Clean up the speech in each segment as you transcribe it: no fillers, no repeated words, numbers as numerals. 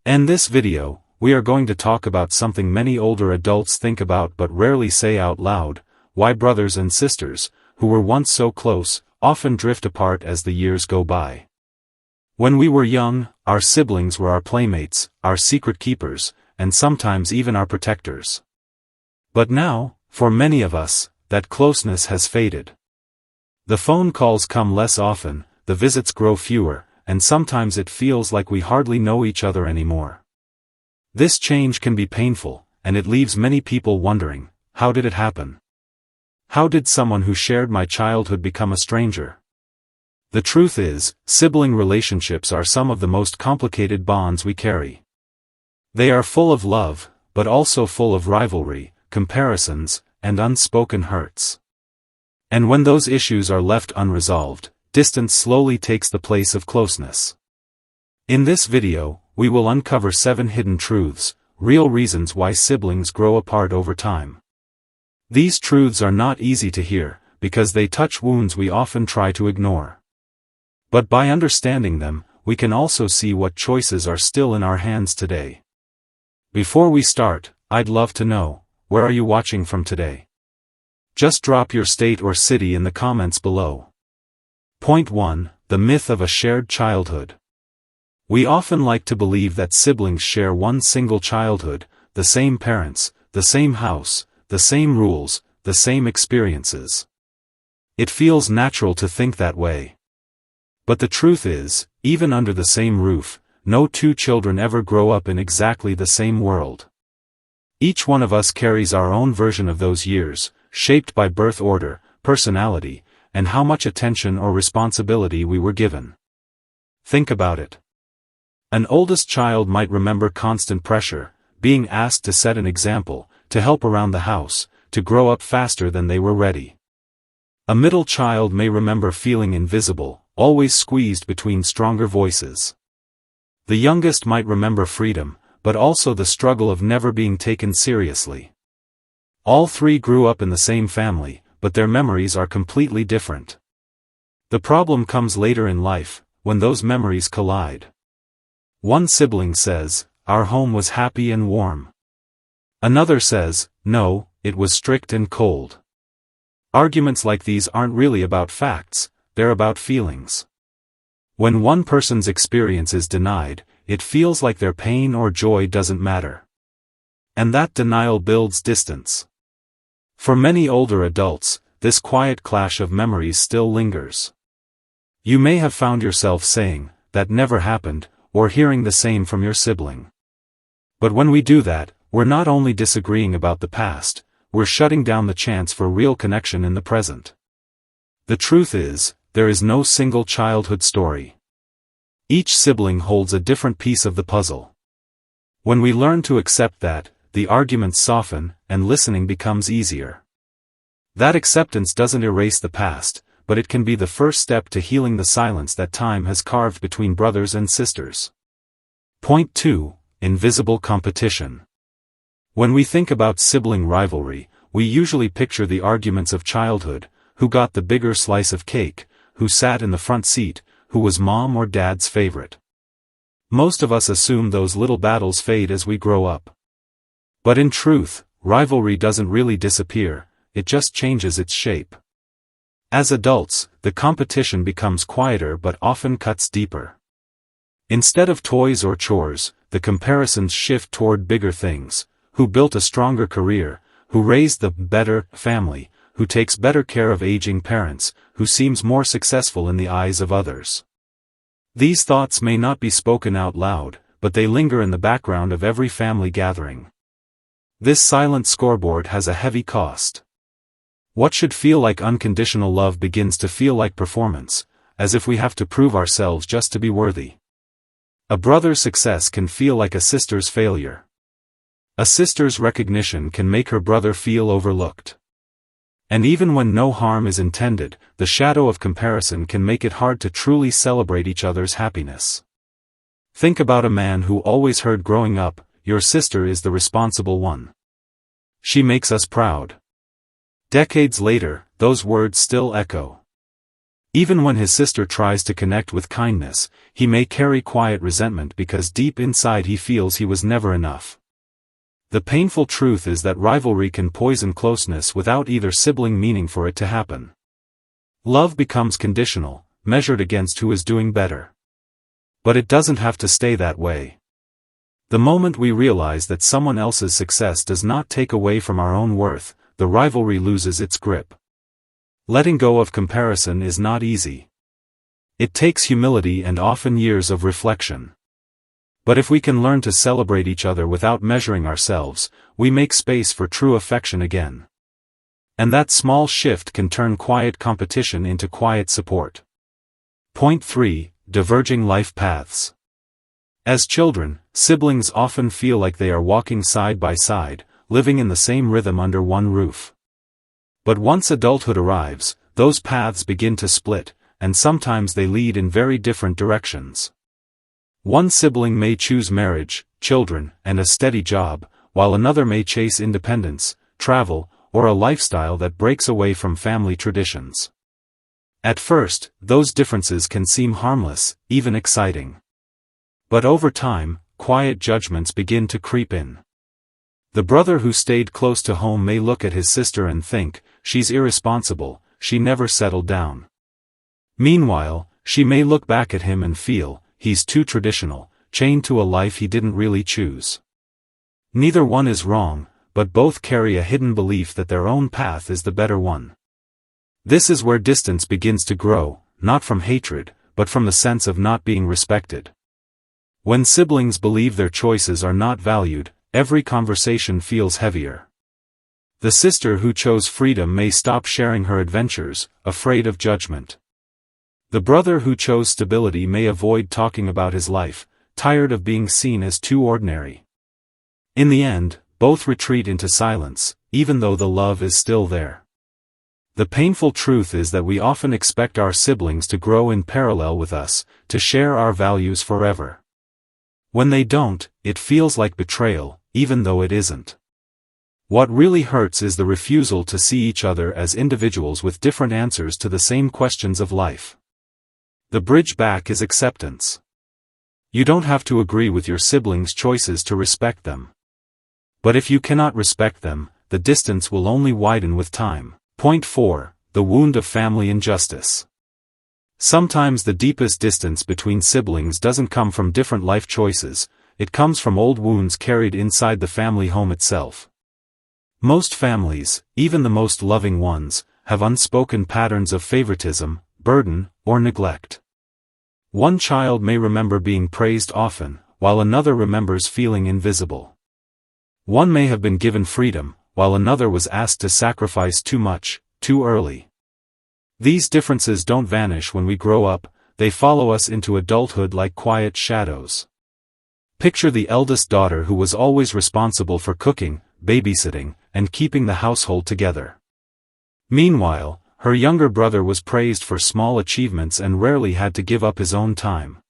In this video, we are going to talk about something many older adults think about but rarely say out loud: why brothers and sisters, who were once so close, often drift apart as the years go by. When we were young, our siblings were our playmates, our secret keepers, and sometimes even our protectors. But now, for many of us, that closeness has faded. The phone calls come less often, the visits grow fewer, and sometimes it feels like we hardly know each other anymore. This change can be painful, and it leaves many people wondering, how did it happen? How did someone who shared my childhood become a stranger? The truth is, sibling relationships are some of the most complicated bonds we carry. They are full of love, but also full of rivalry, comparisons, and unspoken hurts. And when those issues are left unresolved, distance slowly takes the place of closeness. In this video, we will uncover 7 hidden truths, real reasons why siblings grow apart over time. These truths are not easy to hear, because they touch wounds we often try to ignore. But by understanding them, we can also see what choices are still in our hands today. Before we start, I'd love to know, where are you watching from today? Just drop your state or city in the comments below. Point 1. The myth of a shared childhood. We often like to believe that siblings share one single childhood, the same parents, the same house, the same rules, the same experiences. It feels natural to think that way. But the truth is, even under the same roof, no two children ever grow up in exactly the same world. Each one of us carries our own version of those years, shaped by birth order, personality, and how much attention or responsibility we were given. Think about it. An oldest child might remember constant pressure, being asked to set an example, to help around the house, to grow up faster than they were ready. A middle child may remember feeling invisible, always squeezed between stronger voices. The youngest might remember freedom, but also the struggle of never being taken seriously. All 3 grew up in the same family, but their memories are completely different. The problem comes later in life, when those memories collide. One sibling says, "Our home was happy and warm." Another says, "No, it was strict and cold." Arguments like these aren't really about facts, they're about feelings. When one person's experience is denied, it feels like their pain or joy doesn't matter. And that denial builds distance. For many older adults, this quiet clash of memories still lingers. You may have found yourself saying, "That never happened," or hearing the same from your sibling. But when we do that, we're not only disagreeing about the past, we're shutting down the chance for real connection in the present. The truth is, there is no single childhood story. Each sibling holds a different piece of the puzzle. When we learn to accept that, the arguments soften, and listening becomes easier. That acceptance doesn't erase the past, but it can be the first step to healing the silence that time has carved between brothers and sisters. Point 2. Invisible competition. When we think about sibling rivalry, we usually picture the arguments of childhood: who got the bigger slice of cake, who sat in the front seat, who was mom or dad's favorite. Most of us assume those little battles fade as we grow up. But in truth, rivalry doesn't really disappear, it just changes its shape. As adults, the competition becomes quieter but often cuts deeper. Instead of toys or chores, the comparisons shift toward bigger things: who built a stronger career, who raised the better family, who takes better care of aging parents, who seems more successful in the eyes of others. These thoughts may not be spoken out loud, but they linger in the background of every family gathering. This silent scoreboard has a heavy cost. What should feel like unconditional love begins to feel like performance, as if we have to prove ourselves just to be worthy. A brother's success can feel like a sister's failure. A sister's recognition can make her brother feel overlooked. And even when no harm is intended, the shadow of comparison can make it hard to truly celebrate each other's happiness. Think about a man who always heard growing up, "Your sister is the responsible one. She makes us proud." Decades later, those words still echo. Even when his sister tries to connect with kindness, he may carry quiet resentment because deep inside he feels he was never enough. The painful truth is that rivalry can poison closeness without either sibling meaning for it to happen. Love becomes conditional, measured against who is doing better. But it doesn't have to stay that way. The moment we realize that someone else's success does not take away from our own worth, the rivalry loses its grip. Letting go of comparison is not easy. It takes humility and often years of reflection. But if we can learn to celebrate each other without measuring ourselves, we make space for true affection again. And that small shift can turn quiet competition into quiet support. Point 3. Diverging life paths. As children, siblings often feel like they are walking side by side, living in the same rhythm under one roof. But once adulthood arrives, those paths begin to split, and sometimes they lead in very different directions. One sibling may choose marriage, children, and a steady job, while another may chase independence, travel, or a lifestyle that breaks away from family traditions. At first, those differences can seem harmless, even exciting. But over time, quiet judgments begin to creep in. The brother who stayed close to home may look at his sister and think, "She's irresponsible, she never settled down." Meanwhile, she may look back at him and feel, "He's too traditional, chained to a life he didn't really choose." Neither one is wrong, but both carry a hidden belief that their own path is the better one. This is where distance begins to grow, not from hatred, but from the sense of not being respected. When siblings believe their choices are not valued, every conversation feels heavier. The sister who chose freedom may stop sharing her adventures, afraid of judgment. The brother who chose stability may avoid talking about his life, tired of being seen as too ordinary. In the end, both retreat into silence, even though the love is still there. The painful truth is that we often expect our siblings to grow in parallel with us, to share our values forever. When they don't, it feels like betrayal, even though it isn't. What really hurts is the refusal to see each other as individuals with different answers to the same questions of life. The bridge back is acceptance. You don't have to agree with your siblings' choices to respect them. But if you cannot respect them, the distance will only widen with time. Point 4. The wound of family injustice. Sometimes the deepest distance between siblings doesn't come from different life choices, it comes from old wounds carried inside the family home itself. Most families, even the most loving ones, have unspoken patterns of favoritism, burden, or neglect. One child may remember being praised often, while another remembers feeling invisible. One may have been given freedom, while another was asked to sacrifice too much, too early. These differences don't vanish when we grow up, they follow us into adulthood like quiet shadows. Picture the eldest daughter who was always responsible for cooking, babysitting, and keeping the household together. Meanwhile, her younger brother was praised for small achievements and rarely had to give up his own time.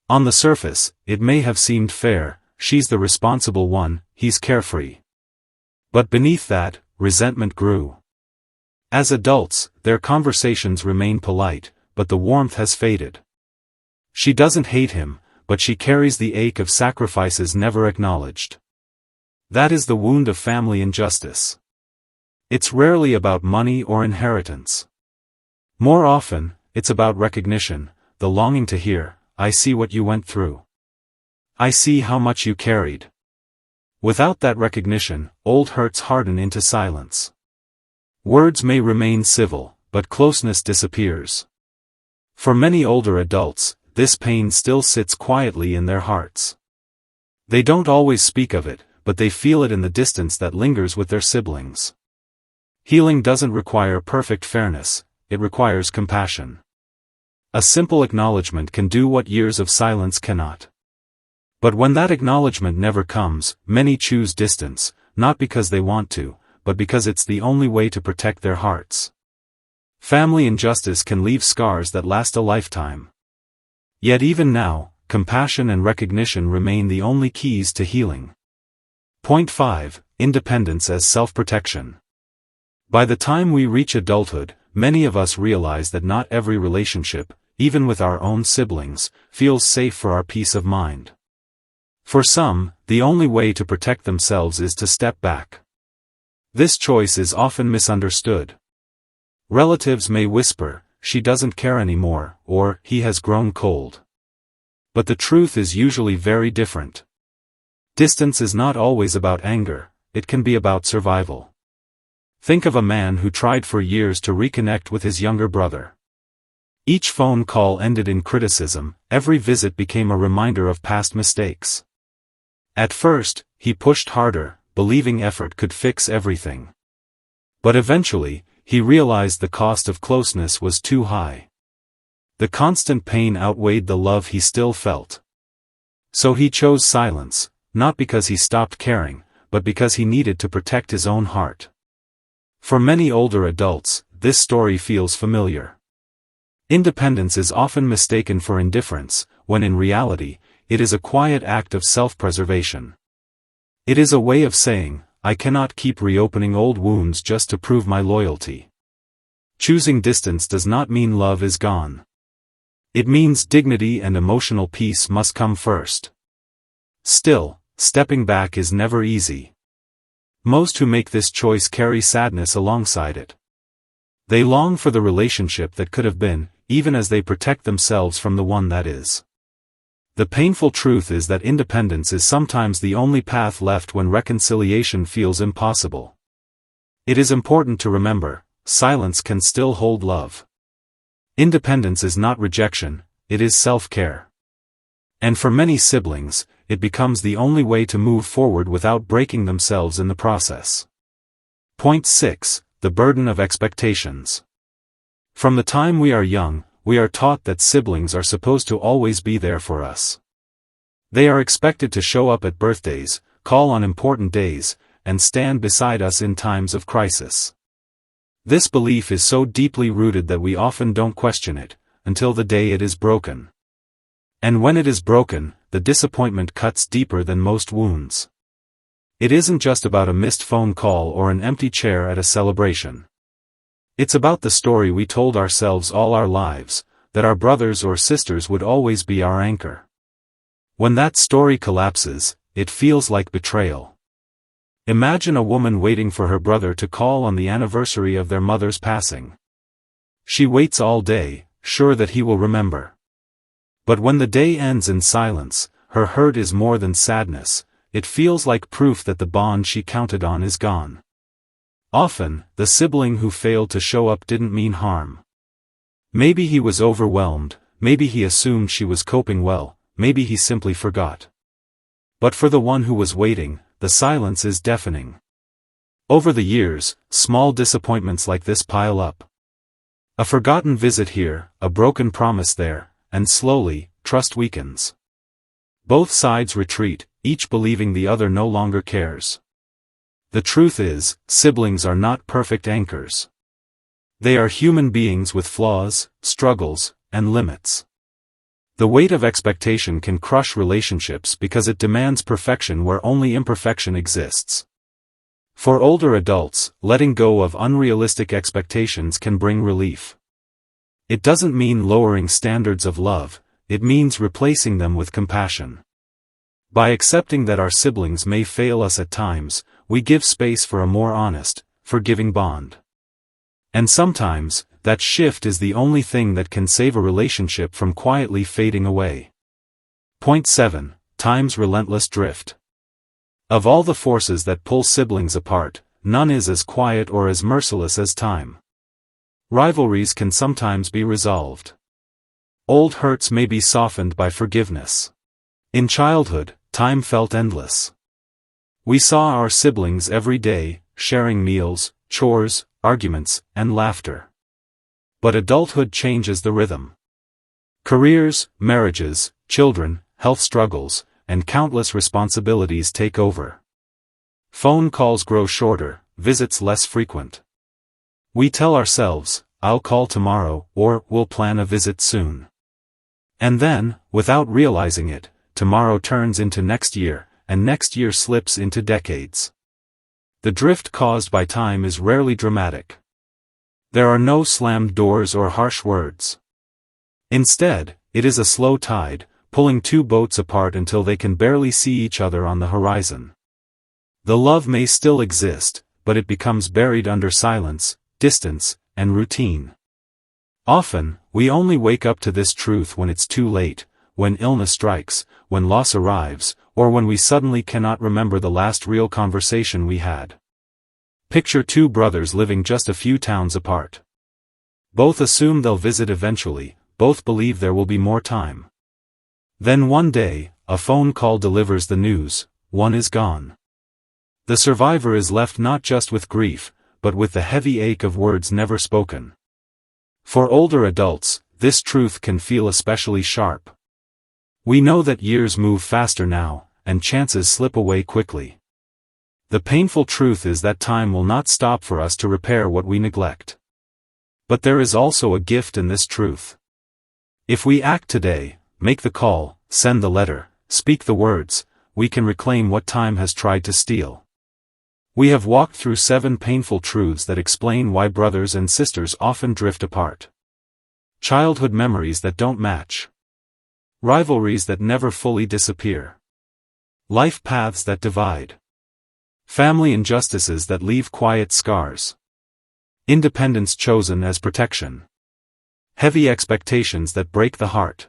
On the surface, it may have seemed fair, she's the responsible one, he's carefree. But beneath that, resentment grew. As adults, their conversations remain polite, but the warmth has faded. She doesn't hate him, but she carries the ache of sacrifices never acknowledged. That is the wound of family injustice. It's rarely about money or inheritance. More often, it's about recognition, the longing to hear, "I see what you went through. I see how much you carried." Without that recognition, old hurts harden into silence. Words may remain civil, but closeness disappears. For many older adults, this pain still sits quietly in their hearts. They don't always speak of it, but they feel it in the distance that lingers with their siblings. Healing doesn't require perfect fairness, it requires compassion. A simple acknowledgement can do what years of silence cannot. But when that acknowledgement never comes, many choose distance, not because they want to, but because it's the only way to protect their hearts. Family injustice can leave scars that last a lifetime. Yet even now, compassion and recognition remain the only keys to healing. Point 5. Independence as self-protection. By the time we reach adulthood, many of us realize that not every relationship, even with our own siblings, feels safe for our peace of mind. For some, the only way to protect themselves is to step back. This choice is often misunderstood. Relatives may whisper, "She doesn't care anymore," or "He has grown cold." But the truth is usually very different. Distance is not always about anger, it can be about survival. Think of a man who tried for years to reconnect with his younger brother. Each phone call ended in criticism, every visit became a reminder of past mistakes. At first, he pushed harder, believing effort could fix everything. But eventually, he realized the cost of closeness was too high. The constant pain outweighed the love he still felt. So he chose silence, not because he stopped caring, but because he needed to protect his own heart. For many older adults, this story feels familiar. Independence is often mistaken for indifference, when in reality, it is a quiet act of self-preservation. It is a way of saying, "I cannot keep reopening old wounds just to prove my loyalty." Choosing distance does not mean love is gone. It means dignity and emotional peace must come first. Still, stepping back is never easy. Most who make this choice carry sadness alongside it. They long for the relationship that could have been, even as they protect themselves from the one that is. The painful truth is that independence is sometimes the only path left when reconciliation feels impossible. It is important to remember, silence can still hold love. Independence is not rejection, it is self-care. And for many siblings, it becomes the only way to move forward without breaking themselves in the process. Point 6. The burden of expectations. From the time we are young, we are taught that siblings are supposed to always be there for us. They are expected to show up at birthdays, call on important days, and stand beside us in times of crisis. This belief is so deeply rooted that we often don't question it, until the day it is broken. And when it is broken, the disappointment cuts deeper than most wounds. It isn't just about a missed phone call or an empty chair at a celebration. It's about the story we told ourselves all our lives, that our brothers or sisters would always be our anchor. When that story collapses, it feels like betrayal. Imagine a woman waiting for her brother to call on the anniversary of their mother's passing. She waits all day, sure that he will remember. But when the day ends in silence, her hurt is more than sadness, it feels like proof that the bond she counted on is gone. Often, the sibling who failed to show up didn't mean harm. Maybe he was overwhelmed, maybe he assumed she was coping well, maybe he simply forgot. But for the one who was waiting, the silence is deafening. Over the years, small disappointments like this pile up. A forgotten visit here, a broken promise there, and slowly, trust weakens. Both sides retreat, each believing the other no longer cares. The truth is, siblings are not perfect anchors. They are human beings with flaws, struggles, and limits. The weight of expectation can crush relationships because it demands perfection where only imperfection exists. For older adults, letting go of unrealistic expectations can bring relief. It doesn't mean lowering standards of love, it means replacing them with compassion. By accepting that our siblings may fail us at times, we give space for a more honest, forgiving bond. And sometimes, that shift is the only thing that can save a relationship from quietly fading away. Point 7. Time's relentless drift. Of all the forces that pull siblings apart, none is as quiet or as merciless as time. Rivalries can sometimes be resolved. Old hurts may be softened by forgiveness. In childhood, time felt endless. We saw our siblings every day, sharing meals, chores, arguments, and laughter. But adulthood changes the rhythm. Careers, marriages, children, health struggles, and countless responsibilities take over. Phone calls grow shorter, visits less frequent. We tell ourselves, "I'll call tomorrow," or "We'll plan a visit soon." And then, without realizing it, tomorrow turns into next year, and next year slips into decades. The drift caused by time is rarely dramatic. There are no slammed doors or harsh words. Instead, it is a slow tide, pulling two boats apart until they can barely see each other on the horizon. The love may still exist, but it becomes buried under silence, distance, and routine. Often, we only wake up to this truth when it's too late, when illness strikes, when loss arrives, or when we suddenly cannot remember the last real conversation we had. Picture two brothers living just a few towns apart. Both assume they'll visit eventually, both believe there will be more time. Then one day, a phone call delivers the news: one is gone. The survivor is left not just with grief, but with the heavy ache of words never spoken. For older adults, this truth can feel especially sharp. We know that years move faster now, and chances slip away quickly. The painful truth is that time will not stop for us to repair what we neglect. But there is also a gift in this truth. If we act today, make the call, send the letter, speak the words, we can reclaim what time has tried to steal. We have walked through 7 painful truths that explain why brothers and sisters often drift apart. Childhood memories that don't match. Rivalries that never fully disappear. Life paths that divide. Family injustices that leave quiet scars. Independence chosen as protection. Heavy expectations that break the heart.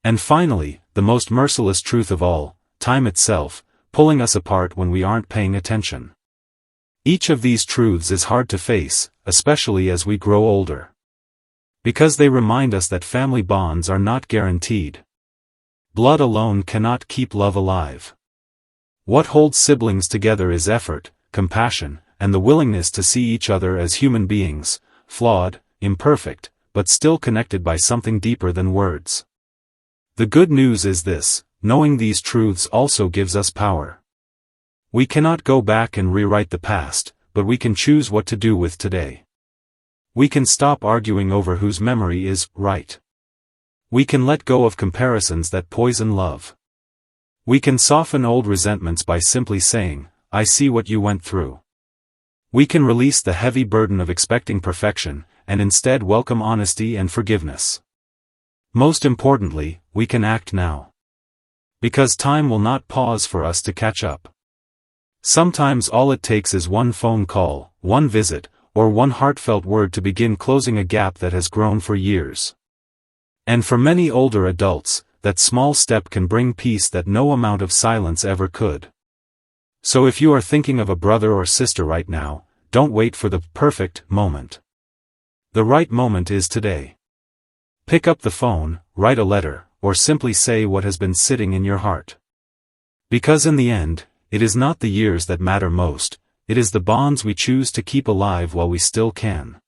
And finally, the most merciless truth of all, time itself, pulling us apart when we aren't paying attention. Each of these truths is hard to face, especially as we grow older. Because they remind us that family bonds are not guaranteed. Blood alone cannot keep love alive. What holds siblings together is effort, compassion, and the willingness to see each other as human beings, flawed, imperfect, but still connected by something deeper than words. The good news is this: knowing these truths also gives us power. We cannot go back and rewrite the past, but we can choose what to do with today. We can stop arguing over whose memory is right. We can let go of comparisons that poison love. We can soften old resentments by simply saying, "I see what you went through." We can release the heavy burden of expecting perfection, and instead welcome honesty and forgiveness. Most importantly, we can act now. Because time will not pause for us to catch up. Sometimes all it takes is one phone call, one visit, or one heartfelt word to begin closing a gap that has grown for years. And for many older adults, that small step can bring peace that no amount of silence ever could. So if you are thinking of a brother or sister right now, don't wait for the perfect moment. The right moment is today. Pick up the phone, write a letter, or simply say what has been sitting in your heart. Because in the end, it is not the years that matter most, it is the bonds we choose to keep alive while we still can.